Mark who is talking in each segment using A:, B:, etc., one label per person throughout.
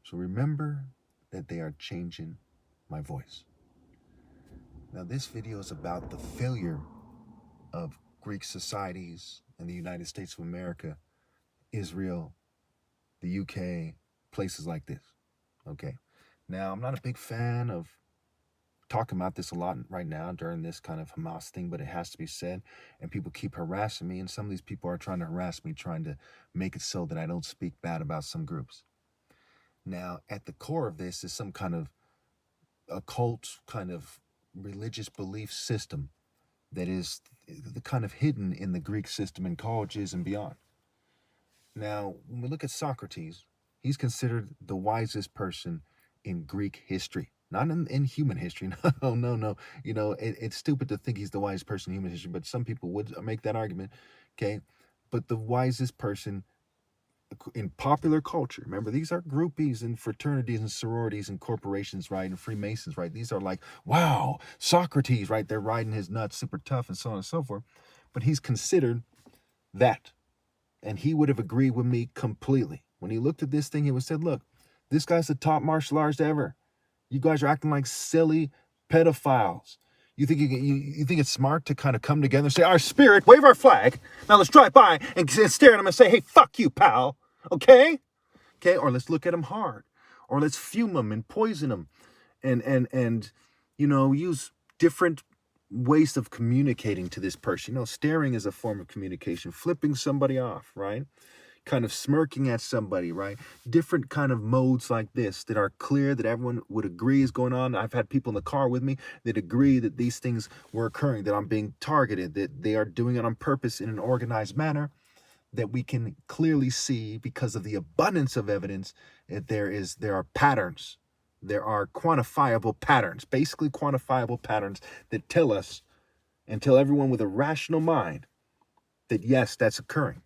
A: So remember that they are changing my voice. Now, this video is about the failure of Greek societies in the United States of America, Israel, the UK, places like this. Okay. Now, I'm not a big fan of talking about this a lot right now during this kind of Hamas thing, but it has to be said. And people keep harassing me, and some of these people are trying to harass me, trying to make it so that I don't speak bad about some groups. Now, at the core of this is some kind of occult, kind of religious belief system that is the kind of hidden in the Greek system in colleges and beyond. Now, when we look at Socrates, he's considered the wisest person in Greek history. Not in human history. No. You know, it's stupid to think he's the wisest person in human history, but some people would make that argument, okay? But the wisest person in popular culture. Remember, these are groupies and fraternities and sororities and corporations, right? And Freemasons, right? These are like, wow, Socrates, right? They're riding his nuts, super tough, and so on and so forth. But he's considered that. And he would have agreed with me completely. When he looked at this thing, he would have said, look, this guy's the top martial artist ever. You guys are acting like silly pedophiles. You think you think it's smart to kind of come together and say, our spirit, wave our flag. Now let's drive by and stare at him and say, hey, fuck you, pal. Okay? Okay, or let's look at him hard. Or let's fume him and poison him. And you know, use different ways of communicating to this person. You know, staring is a form of communication. Flipping somebody off, right? Kind of smirking at somebody, right? Different kind of modes like this that are clear, that everyone would agree is going on. I've had people in the car with me that agree that these things were occurring, that I'm being targeted, that they are doing it on purpose in an organized manner, that we can clearly see because of the abundance of evidence that there are patterns. There are quantifiable patterns, basically quantifiable patterns that tell us and tell everyone with a rational mind that yes, that's occurring.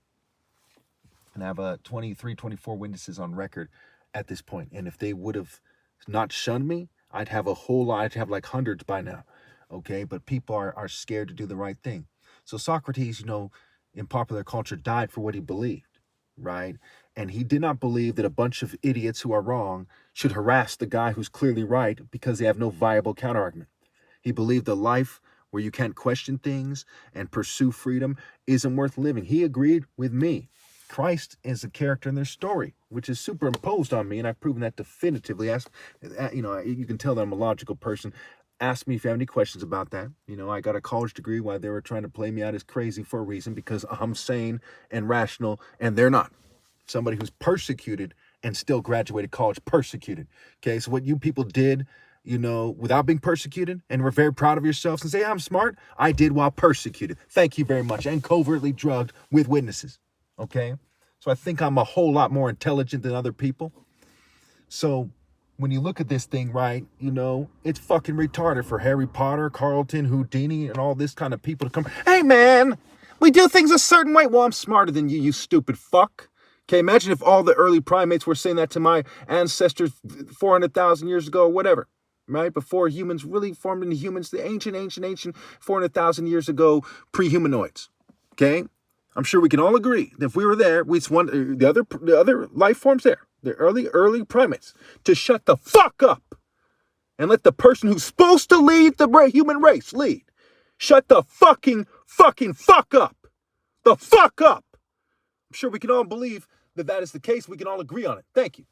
A: And I have 23, 24 witnesses on record at this point. And if they would have not shunned me, I'd have a whole lot. I'd have like hundreds by now. Okay, but people are scared to do the right thing. So Socrates, you know, in popular culture died for what he believed, right? And he did not believe that a bunch of idiots who are wrong should harass the guy who's clearly right because they have no viable counterargument. He believed a life where you can't question things and pursue freedom isn't worth living. He agreed with me. Christ is a character in their story, which is superimposed on me, and I've proven that definitively. You know, you can tell that I'm a logical person. Ask me if you have any questions about that. You know, I got a college degree while they were trying to play me out as crazy for a reason, because I'm sane and rational, and they're not. Somebody who's persecuted and still graduated college, persecuted. Okay, so what you people did, you know, without being persecuted, and were very proud of yourselves and say, I'm smart, I did while persecuted. Thank you very much. And covertly drugged with witnesses. Okay, so I think I'm a whole lot more intelligent than other people. So when you look at this thing, right, you know, it's fucking retarded for Harry Potter, Carlton, Houdini, and all this kind of people to come, hey man, we do things a certain way. Well, I'm smarter than you, you stupid fuck. Okay, imagine if all the early primates were saying that to my ancestors 400,000 years ago or whatever, right? Before humans really formed into humans, the ancient 400,000 years ago, pre-humanoids, okay? I'm sure we can all agree that if we were there, we'd want the other life forms there, the early primates, to shut the fuck up and let the person who's supposed to lead the human race lead. Shut the fucking fuck up. The fuck up. I'm sure we can all believe that that is the case. We can all agree on it. Thank you.